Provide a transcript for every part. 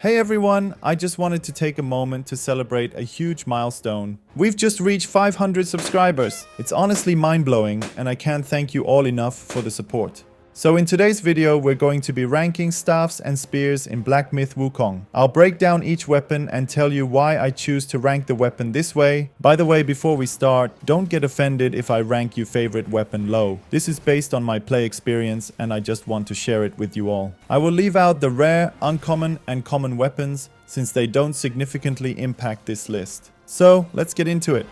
Hey everyone, I just wanted to take a moment to celebrate a huge milestone. We've just reached 500 subscribers. It's honestly mind-blowing, and I can't thank you all enough for the support. So in today's video, we're going to be ranking staffs and spears in Black Myth Wukong. I'll break down each weapon and tell you why I choose to rank the weapon this way. By the way, before we start, don't get offended if I rank your favorite weapon low. This is based on my play experience and I just want to share it with you all. I will leave out the rare, uncommon and common weapons since they don't significantly impact this list. So let's get into it.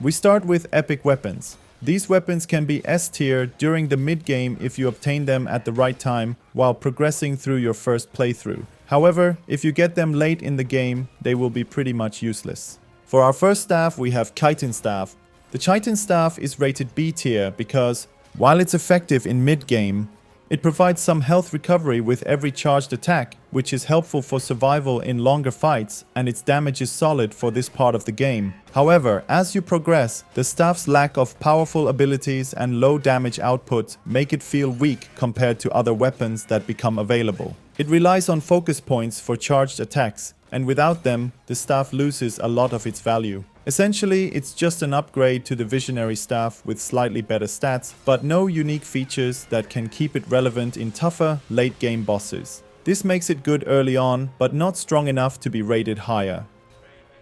We start with epic weapons. These weapons can be S tier during the mid-game if you obtain them at the right time while progressing through your first playthrough. However, if you get them late in the game, they will be pretty much useless. For our first staff, we have Chitin Staff. The Chitin Staff is rated B tier because, while it's effective in mid-game, it provides some health recovery with every charged attack, which is helpful for survival in longer fights, and its damage is solid for this part of the game. However, as you progress, the staff's lack of powerful abilities and low damage output make it feel weak compared to other weapons that become available. It relies on focus points for charged attacks, and without them, the staff loses a lot of its value. Essentially, it's just an upgrade to the Visionary Staff with slightly better stats, but no unique features that can keep it relevant in tougher, late-game bosses. This makes it good early on, but not strong enough to be rated higher.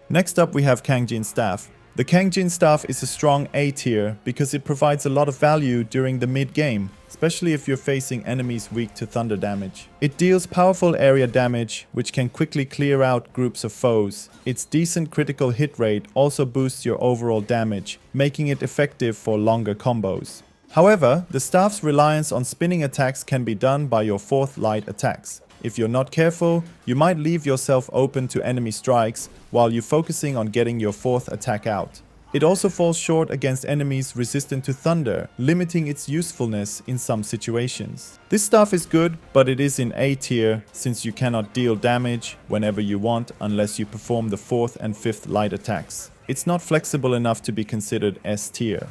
Next up we have Kang-jin Staff. The Kang-jin Staff is a strong A tier because it provides a lot of value during the mid-game, especially if you're facing enemies weak to thunder damage. It deals powerful area damage, which can quickly clear out groups of foes. Its decent critical hit rate also boosts your overall damage, making it effective for longer combos. However, the staff's reliance on spinning attacks can be done by your fourth light attacks. If you're not careful, you might leave yourself open to enemy strikes while you're focusing on getting your fourth attack out. It also falls short against enemies resistant to thunder, limiting its usefulness in some situations. This staff is good, but it is in A tier since you cannot deal damage whenever you want unless you perform the fourth and fifth light attacks. It's not flexible enough to be considered S tier.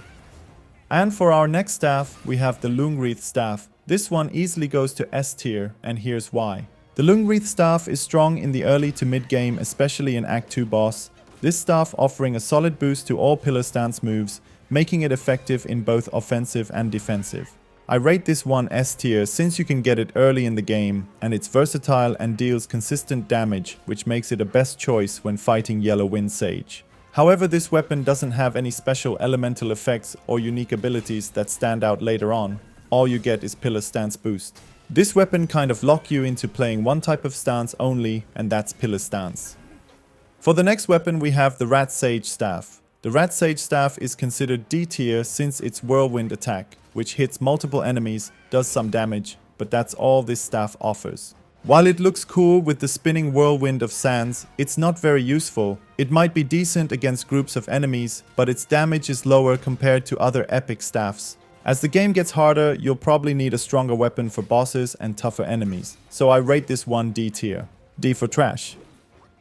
And for our next staff, we have the Loongwreathe Staff. This one easily goes to S tier, and here's why. The Loongwreathe Staff is strong in the early to mid game, especially in Act 2 boss. This staff offering a solid boost to all pillar stance moves, making it effective in both offensive and defensive. I rate this one S tier since you can get it early in the game, and it's versatile and deals consistent damage, which makes it a best choice when fighting Yellow Wind Sage. However, this weapon doesn't have any special elemental effects or unique abilities that stand out later on. All you get is pillar stance boost. This weapon kind of locks you into playing one type of stance only, and that's pillar stance. For the next weapon we have the Rat Sage Staff. The Rat Sage Staff is considered D tier since its whirlwind attack, which hits multiple enemies, does some damage, but that's all this staff offers. While it looks cool with the spinning whirlwind of sands, it's not very useful. It might be decent against groups of enemies, but its damage is lower compared to other epic staffs. As the game gets harder, you'll probably need a stronger weapon for bosses and tougher enemies, so I rate this one D tier. D for trash.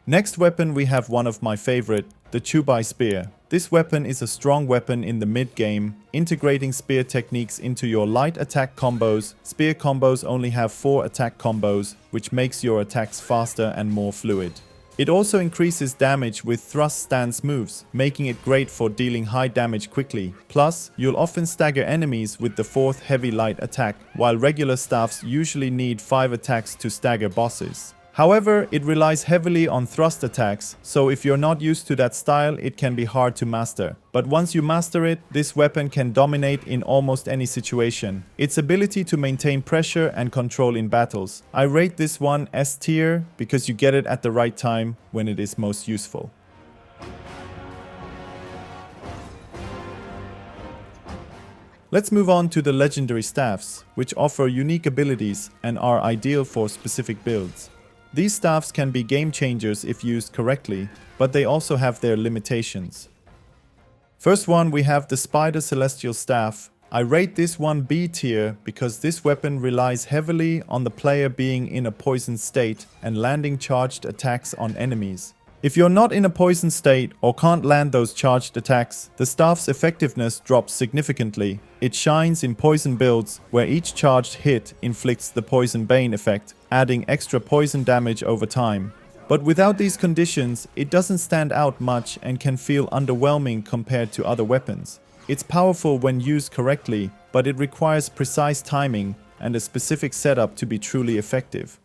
Next weapon we have one of my favorite, the Chu-Bai Spear. This weapon is a strong weapon in the mid-game, integrating spear techniques into your light attack combos. Spear combos only have 4 attack combos, which makes your attacks faster and more fluid. It also increases damage with thrust stance moves, making it great for dealing high damage quickly. Plus, you'll often stagger enemies with the 4th heavy light attack, while regular staffs usually need 5 attacks to stagger bosses. However, it relies heavily on thrust attacks, so if you're not used to that style, it can be hard to master. But once you master it, this weapon can dominate in almost any situation. Its ability to maintain pressure and control in battles. I rate this one S tier because you get it at the right time when it is most useful. Let's move on to the legendary staffs, which offer unique abilities and are ideal for specific builds. These staffs can be game changers if used correctly, but they also have their limitations. First one, we have the Spider Celestial Staff. I rate this one B tier because this weapon relies heavily on the player being in a poisoned state and landing charged attacks on enemies. If you're not in a poison state or can't land those charged attacks, the staff's effectiveness drops significantly. It shines in poison builds where each charged hit inflicts the poison bane effect, adding extra poison damage over time. But without these conditions, it doesn't stand out much and can feel underwhelming compared to other weapons. It's powerful when used correctly, but it requires precise timing and a specific setup to be truly effective.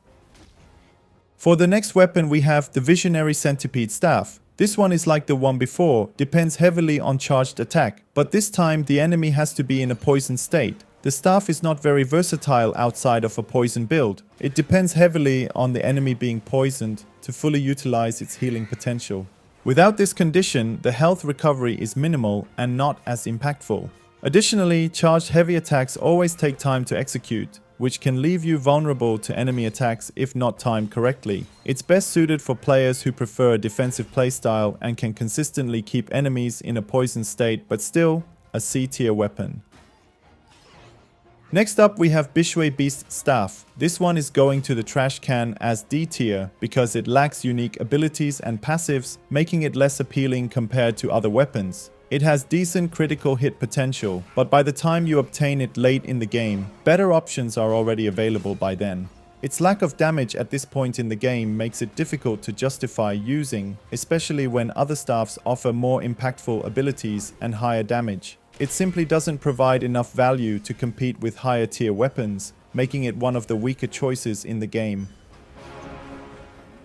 For the next weapon we have the Visionary Centipede Staff. This one is like the one before, depends heavily on charged attack, but this time the enemy has to be in a poison state. The staff is not very versatile outside of a poison build. It depends heavily on the enemy being poisoned to fully utilize its healing potential. Without this condition, the health recovery is minimal and not as impactful. Additionally, charged heavy attacks always take time to execute, which can leave you vulnerable to enemy attacks if not timed correctly. It's best suited for players who prefer a defensive playstyle and can consistently keep enemies in a poison state, but still a C-tier weapon. Next up we have Bishui Beast Staff. This one is going to the trash can as D tier because it lacks unique abilities and passives, making it less appealing compared to other weapons. It has decent critical hit potential, but by the time you obtain it late in the game, better options are already available by then. Its lack of damage at this point in the game makes it difficult to justify using, especially when other staffs offer more impactful abilities and higher damage. It simply doesn't provide enough value to compete with higher tier weapons, making it one of the weaker choices in the game.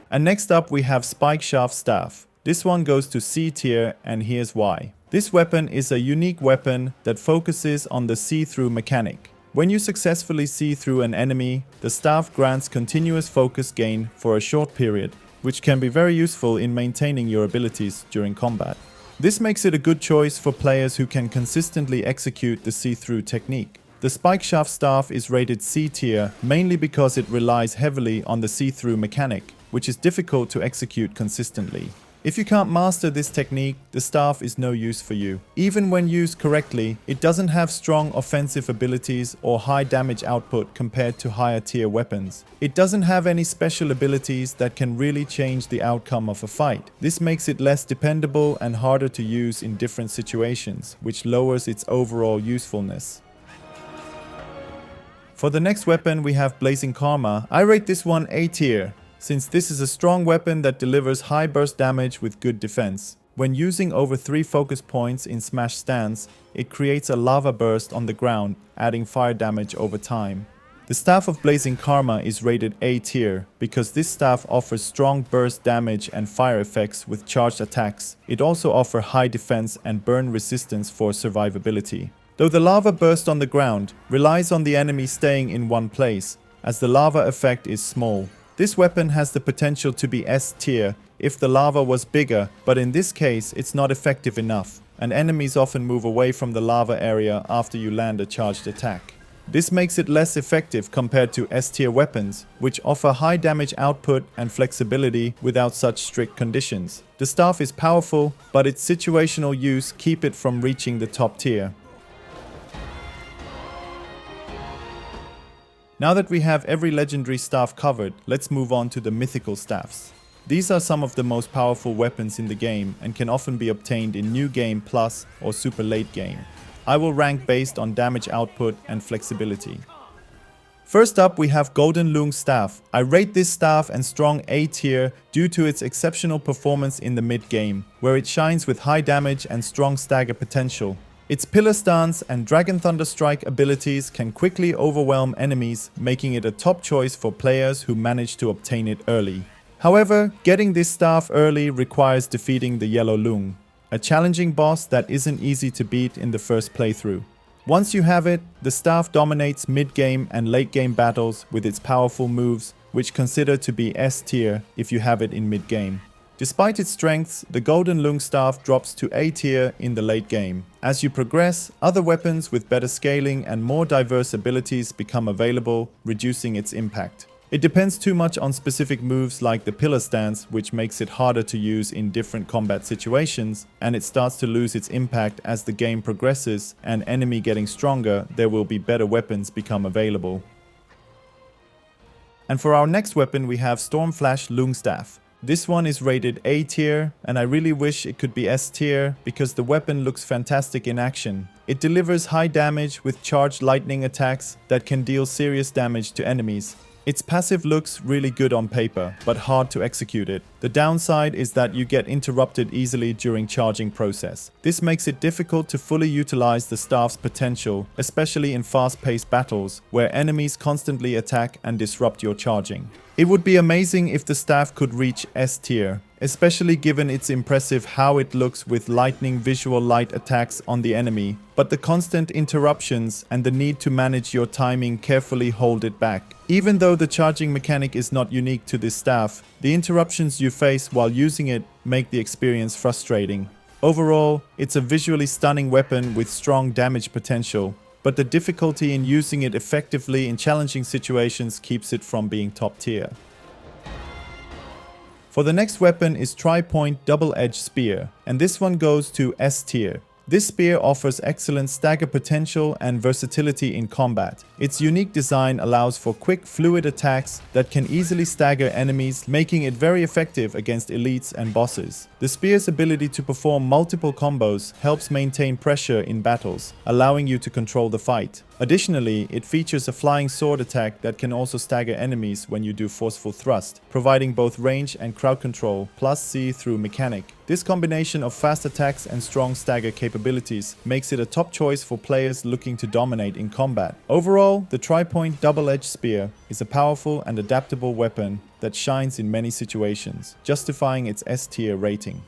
And next up we have Spikeshaft Staff. This one goes to C tier, and here's why. This weapon is a unique weapon that focuses on the see-through mechanic. When you successfully see through an enemy, the staff grants continuous focus gain for a short period, which can be very useful in maintaining your abilities during combat. This makes it a good choice for players who can consistently execute the see-through technique. The Spikeshaft Staff is rated C tier mainly because it relies heavily on the see-through mechanic, which is difficult to execute consistently. If you can't master this technique, the staff is no use for you. Even when used correctly, it doesn't have strong offensive abilities or high damage output compared to higher tier weapons. It doesn't have any special abilities that can really change the outcome of a fight. This makes it less dependable and harder to use in different situations, which lowers its overall usefulness. For the next weapon we have Blazing Karma. I rate this one A tier, since this is a strong weapon that delivers high burst damage with good defense. When using over 3 focus points in smash stance, it creates a lava burst on the ground, adding fire damage over time. The Staff of Blazing Karma is rated A tier because this staff offers strong burst damage and fire effects with charged attacks. It also offers high defense and burn resistance for survivability. Though the lava burst on the ground relies on the enemy staying in one place, as the lava effect is small. This weapon has the potential to be S tier if the lava was bigger, but in this case it's not effective enough, and enemies often move away from the lava area after you land a charged attack. This makes it less effective compared to S tier weapons, which offer high damage output and flexibility without such strict conditions. The staff is powerful, but its situational use keep it from reaching the top tier. Now that we have every legendary staff covered, let's move on to the mythical staffs. These are some of the most powerful weapons in the game and can often be obtained in New Game Plus or Super Late Game. I will rank based on damage output and flexibility. First up we have Golden Loong Staff. I rate this staff and strong A tier due to its exceptional performance in the mid game, where it shines with high damage and strong stagger potential. Its Pillar Stance and Dragon Thunder Strike abilities can quickly overwhelm enemies, making it a top choice for players who manage to obtain it early. However, getting this staff early requires defeating the Yellow Loong, a challenging boss that isn't easy to beat in the first playthrough. Once you have it, the staff dominates mid-game and late-game battles with its powerful moves, which consider to be S tier if you have it in mid-game. Despite its strengths, the Golden Loong Staff drops to A tier in the late game. As you progress, other weapons with better scaling and more diverse abilities become available, reducing its impact. It depends too much on specific moves like the Pillar Stance, which makes it harder to use in different combat situations, and it starts to lose its impact as the game progresses and enemy getting stronger, there will be better weapons become available. And for our next weapon we have Stormflash Loong Staff. This one is rated A tier, and I really wish it could be S tier because the weapon looks fantastic in action. It delivers high damage with charged lightning attacks that can deal serious damage to enemies. Its passive looks really good on paper, but hard to execute it. The downside is that you get interrupted easily during charging process. This makes it difficult to fully utilize the staff's potential, especially in fast-paced battles, where enemies constantly attack and disrupt your charging. It would be amazing if the staff could reach S tier, especially given its impressive how it looks with lightning visual light attacks on the enemy, but the constant interruptions and the need to manage your timing carefully hold it back. Even though the charging mechanic is not unique to this staff, the interruptions you face while using it make the experience frustrating. Overall, it's a visually stunning weapon with strong damage potential, but the difficulty in using it effectively in challenging situations keeps it from being top tier. For the next weapon is Tri-Point Double-Edged Spear, and this one goes to S tier. This spear offers excellent stagger potential and versatility in combat. Its unique design allows for quick, fluid attacks that can easily stagger enemies, making it very effective against elites and bosses. The spear's ability to perform multiple combos helps maintain pressure in battles, allowing you to control the fight. Additionally, it features a flying sword attack that can also stagger enemies when you do forceful thrust, providing both range and crowd control, plus see-through mechanic. This combination of fast attacks and strong stagger capabilities makes it a top choice for players looking to dominate in combat. Overall, the Tri-Point Double-Edged Spear is a powerful and adaptable weapon that shines in many situations, justifying its S tier rating.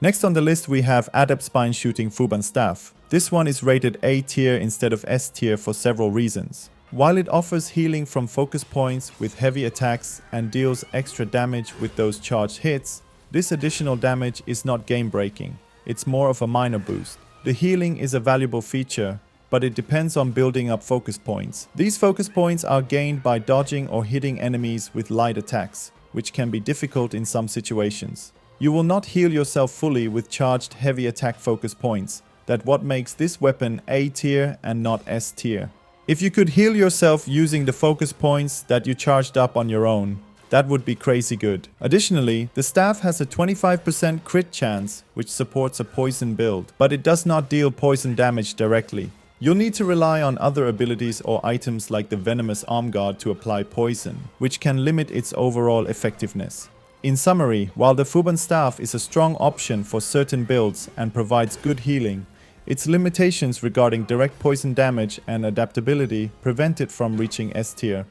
Next on the list we have Adept Spine Shooting Fuban Staff. This one is rated A tier instead of S tier for several reasons. While it offers healing from focus points with heavy attacks and deals extra damage with those charged hits, this additional damage is not game-breaking. It's more of a minor boost. The healing is a valuable feature, but it depends on building up focus points. These focus points are gained by dodging or hitting enemies with light attacks, which can be difficult in some situations. You will not heal yourself fully with charged heavy attack focus points. That's what makes this weapon A tier and not S tier. If you could heal yourself using the focus points that you charged up on your own, that would be crazy good. Additionally, the staff has a 25% crit chance, which supports a poison build, but it does not deal poison damage directly. You'll need to rely on other abilities or items like the Venomous Arm Guard to apply poison, which can limit its overall effectiveness. In summary, while the Fuban Staff is a strong option for certain builds and provides good healing, its limitations regarding direct poison damage and adaptability prevent it from reaching S tier.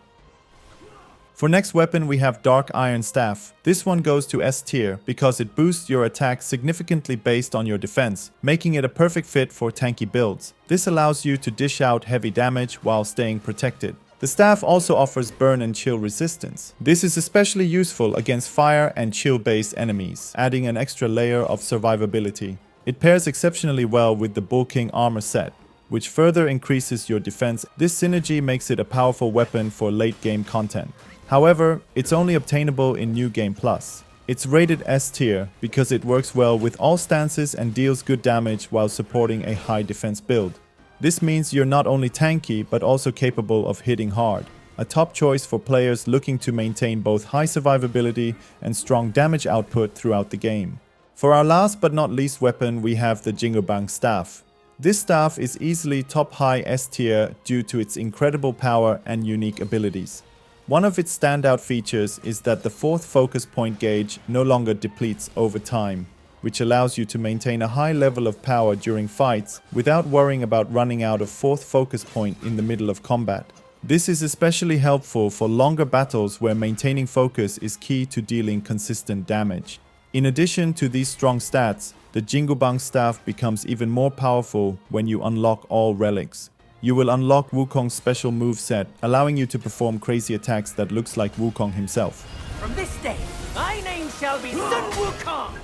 For next weapon we have Dark Iron Staff. This one goes to S tier because it boosts your attack significantly based on your defense, making it a perfect fit for tanky builds. This allows you to dish out heavy damage while staying protected. The staff also offers burn and chill resistance. This is especially useful against fire and chill based enemies, adding an extra layer of survivability. It pairs exceptionally well with the Bull King armor set, which further increases your defense. This synergy makes it a powerful weapon for late game content. However, it's only obtainable in New Game Plus. It's rated S tier because it works well with all stances and deals good damage while supporting a high defense build. This means you're not only tanky but also capable of hitting hard. A top choice for players looking to maintain both high survivability and strong damage output throughout the game. For our last but not least weapon we have the Jingubang Staff. This staff is easily top high S tier due to its incredible power and unique abilities. One of its standout features is that the fourth focus point gauge no longer depletes over time, which allows you to maintain a high level of power during fights without worrying about running out of fourth focus point in the middle of combat. This is especially helpful for longer battles where maintaining focus is key to dealing consistent damage. In addition to these strong stats, the Jingubang Staff becomes even more powerful when you unlock all relics. You will unlock Wukong's special moveset, allowing you to perform crazy attacks that looks like Wukong himself. From this day, my name shall be Sun Wukong!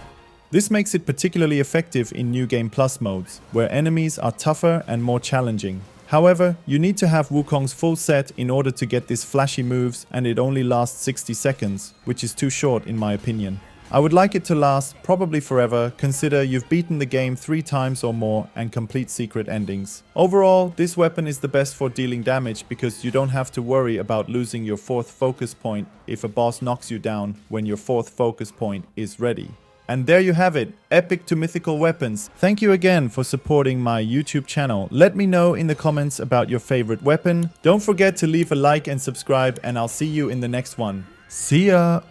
This makes it particularly effective in New Game Plus modes, where enemies are tougher and more challenging. However, you need to have Wukong's full set in order to get these flashy moves, and it only lasts 60 seconds, which is too short in my opinion. I would like it to last probably forever. Consider you've beaten the game 3 times or more and complete secret endings. Overall, this weapon is the best for dealing damage because you don't have to worry about losing your 4th focus point if a boss knocks you down when your 4th focus point is ready. And there you have it, epic to mythical weapons. Thank you again for supporting my YouTube channel. Let me know in the comments about your favorite weapon. Don't forget to leave a like and subscribe, and I'll see you in the next one. See ya!